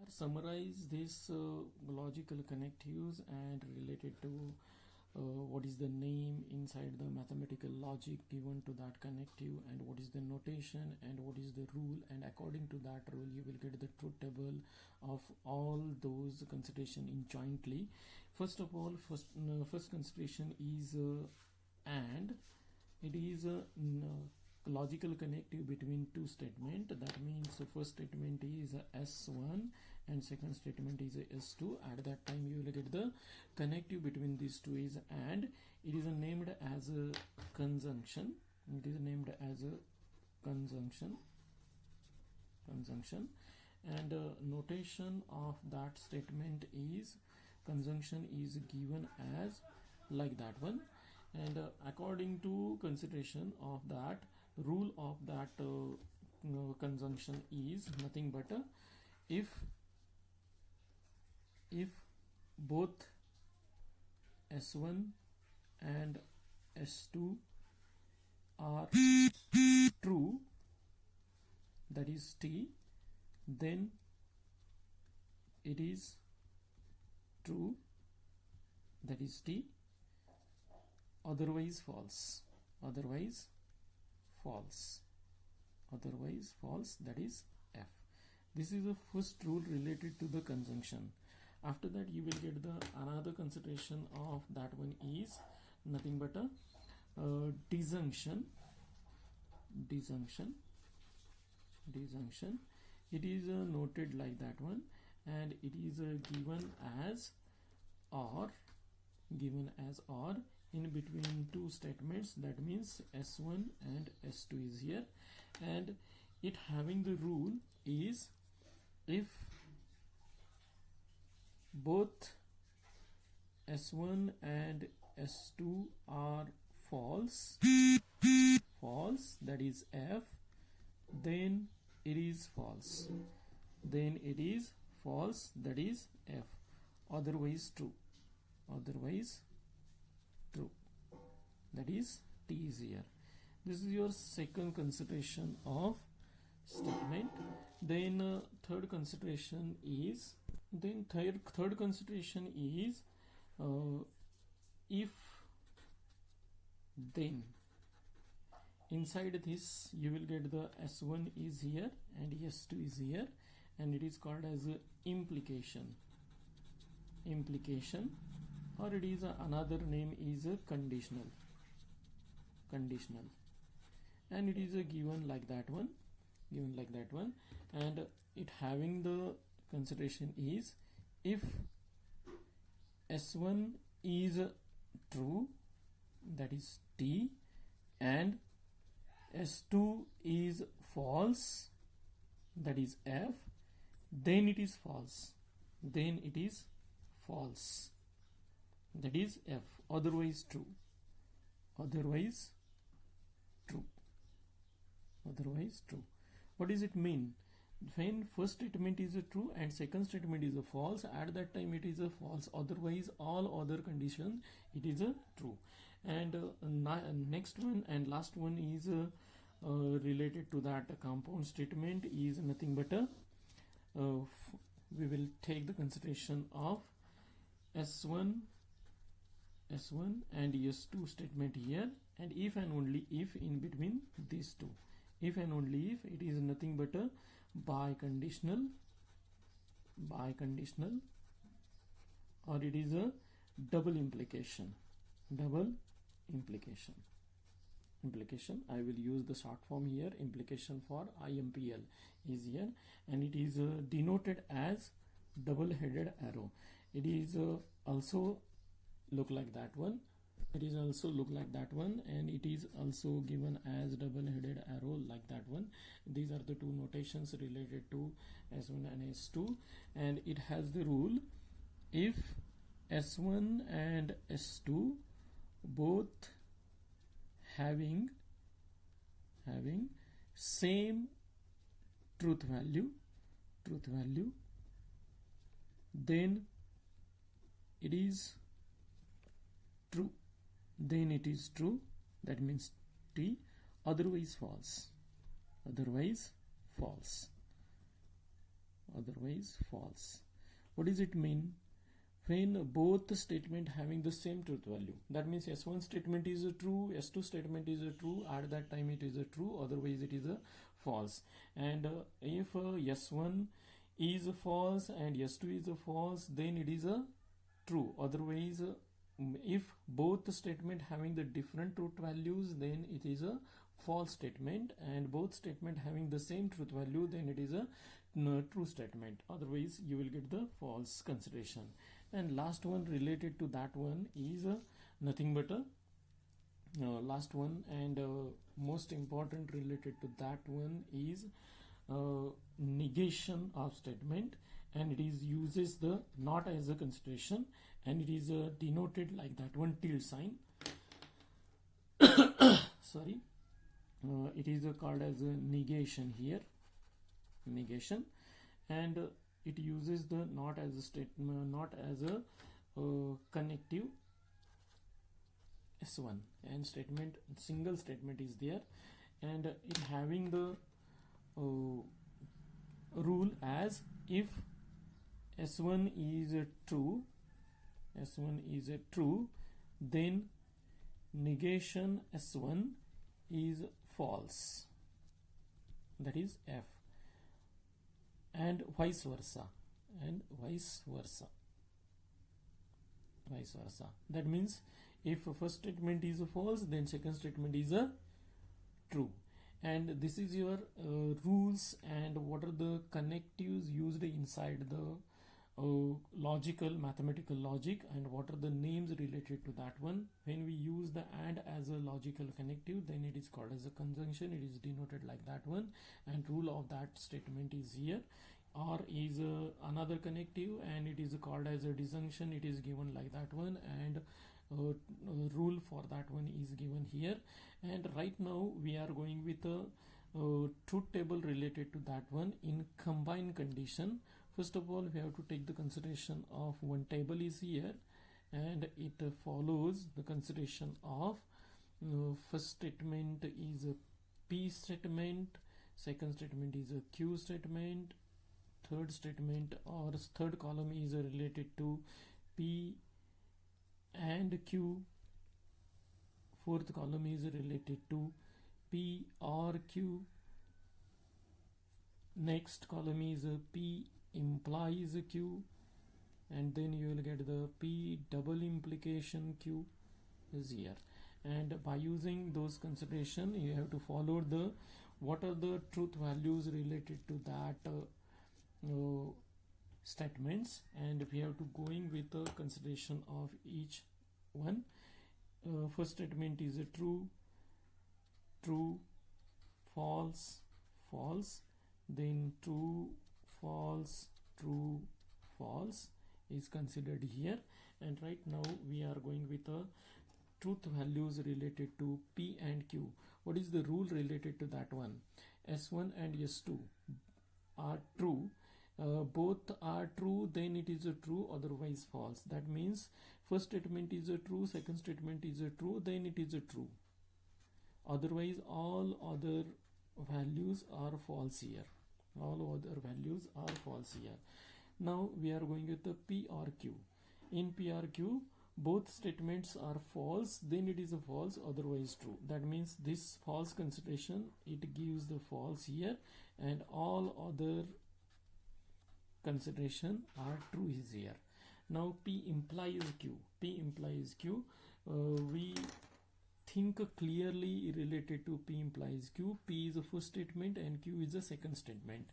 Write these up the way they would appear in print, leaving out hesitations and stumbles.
summarize this logical connectives and related to what is the name inside the mathematical logic given to that connective, and what is the notation, and what is the rule, and according to that rule you will get the truth table of all those consideration in jointly. First of all, first consideration is and it is a logical connective between two statement. That means the first statement is S1 and second statement is S2. At that time you will get the connective between these two is and. It is named as a conjunction. It is named as a conjunction. And notation of that statement is conjunction is given as like that one. And according to consideration of that, rule of that conjunction is nothing but if both S1 and S2 are true, that is T, then it is true, that is T, otherwise false, otherwise false, that is F. This is the first rule related to the conjunction. After that you will get the another consideration of that one is nothing but a disjunction. It is noted like that one, and it is given as or in between two statements. That means S1 and S2 is here, and it having the rule is if both S1 and S2 are false, that is F, then it is false, that is F, otherwise true, that is T is here. This is your second consideration of statement. Then third consideration is if then. Inside this you will get the S1 is here and S2 is here, and it is called as implication, or it is another name is conditional, and it is given like that one, and it having the consideration is if S1 is true, that is T, and S2 is false, that is F, then it is false, that is F, otherwise true. What does it mean? When first statement is a true and second statement is a false, at that time it is a false, otherwise all other conditions it is a true. And next one and last one is related to that compound statement is nothing but we will take the consideration of S1 and S2 statement here, and if and only if in between these two, if and only if it is nothing but a biconditional, or it is a double implication. I will use the short form here, implication for IMPL is here, and it is denoted as double-headed arrow. It is also look like that one, and it is also given as double-headed arrow like that one. These are the two notations related to S1 and S2, and it has the rule if S1 and S2 both having same truth value, then it is true, that means T, otherwise false. otherwise false. What does it mean? When both statement having the same truth value, that means S1 statement is a true, S2 statement is a true, at that time it is a true, otherwise it is a false. And if S1 is a false and S2 is a false, then it is a true. Otherwise, if both statement having the different truth values, then it is a false statement, and both statement having the same truth value, then it is a true statement. Otherwise you will get the false consideration. And last one related to that one is nothing but a last one and most important related to that one is negation of statement, and it is uses the not as a consideration, and it is denoted like that one tilde sign. Sorry, it is called as a negation here, negation, and it uses the not as a statement, not as a connective S1, and statement, single statement is there, and it having the rule as if S1 is a true, S1 is a true, then negation S1 is false, that is F, and vice versa, and vice versa, vice versa. That means if first statement is a false, then second statement is a true. And this is your rules and what are the connectives used inside the logical, mathematical logic, and what are the names related to that one. When we use the AND as a logical connective, then it is called as a conjunction, it is denoted like that one, and rule of that statement is here. OR is another connective, and it is called as a disjunction, it is given like that one, and rule for that one is given here. And right now we are going with a truth table related to that one in combined condition. First of all, we have to take the consideration of one table is here, and it follows the consideration of first statement is a P statement, second statement is a Q statement, third statement or third column is related to P and Q, fourth column is related to P or Q, next column is P implies Q, and then you will get the P double implication Q is here. And by using those consideration, you have to follow the what are the truth values related to that statements, and we have to going with the consideration of each one. First statement is a true, true, false, false, then true, false, true, false is considered here. And right now we are going with the truth values related to P and Q. What is the rule related to that one? S1 and S2 are true. Both are true, then it is a true, otherwise false. That means first statement is a true, second statement is a true, then it is a true, otherwise all other values are false here, all other values are false here. Now we are going with the P or Q. In P or Q, both statements are false, then it is a false, otherwise true. That means this false consideration, it gives the false here, and all other consideration are true is here. Now P implies Q. P implies Q. We think clearly related to P implies Q. P is a first statement and Q is a second statement.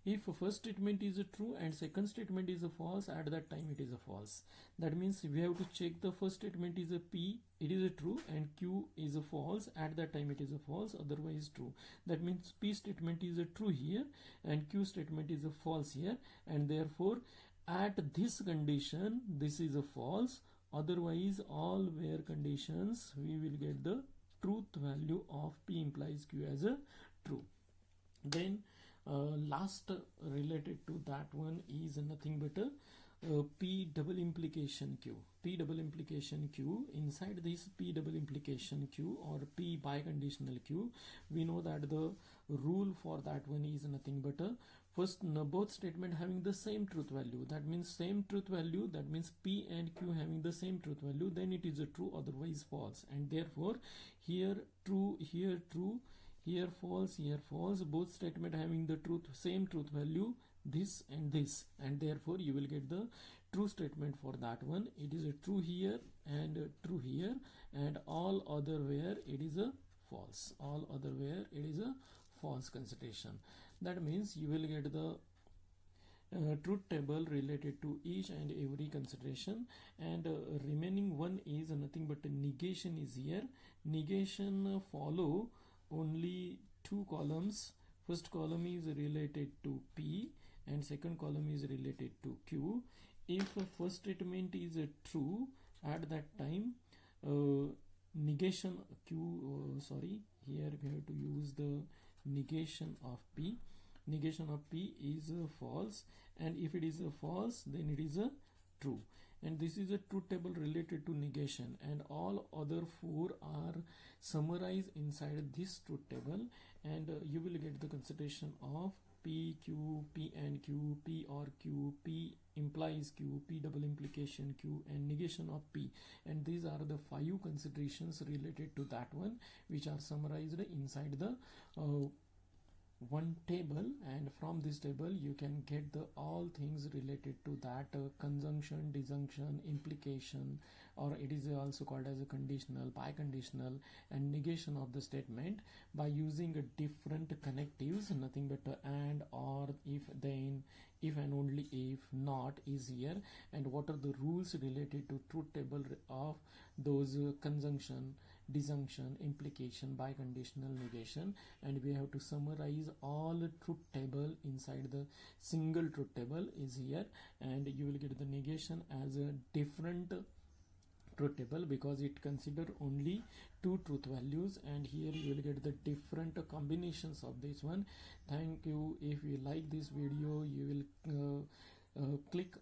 If first statement is a true and second statement is a false, at that time it is a false. That means we have to check the first statement is a P, it is a true, and Q is a false, at that time it is a false, otherwise true. That means P statement is a true here and Q statement is a false here, and therefore at this condition this is a false, otherwise all where conditions we will get the truth value of P implies Q as a true. Then last related to that one is nothing but P double implication Q. P double implication Q, inside this P double implication Q or P biconditional Q, we know that the rule for that one is nothing but a first both statement having the same truth value. That means same truth value, that means P and Q having the same truth value, then it is a true, otherwise false. And therefore here true, here true, here false, here false, both statement having the truth, same truth value, this and this, and therefore you will get the true statement for that one. It is a true here and a true here, and all other where it is a false, all other where it is a false consideration. That means you will get the truth table related to each and every consideration, and remaining one is nothing but a negation is here. Negation follow only two columns. First column is related to P and second column is related to Q. If first statement is true, at that time negation Q, sorry, here we have to use the negation of P. Negation of P is false, and if it is a false, then it is a true. And this is a truth table related to negation, and all other four are summarized inside this truth table, and you will get the consideration of P, Q, P and Q, P or Q, P implies Q, P double implication Q, and negation of P. And these are the 5 considerations related to that one, which are summarized inside the one table. And from this table you can get the all things related to that conjunction, disjunction, implication, or it is also called as a conditional, biconditional, and negation of the statement by using a different connectives, nothing but and, or, if, then, if and only if, not is here. And what are the rules related to truth table of those conjunction, disjunction, implication, biconditional, negation. And we have to summarize all truth table inside the single truth table is here, and you will get the negation as a different truth table because it consider only 2 truth values, and here you will get the different combinations of this one. Thank you. If you like this video, you will click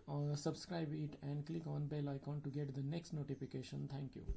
on subscribe it and click on bell icon to get the next notification. Thank you.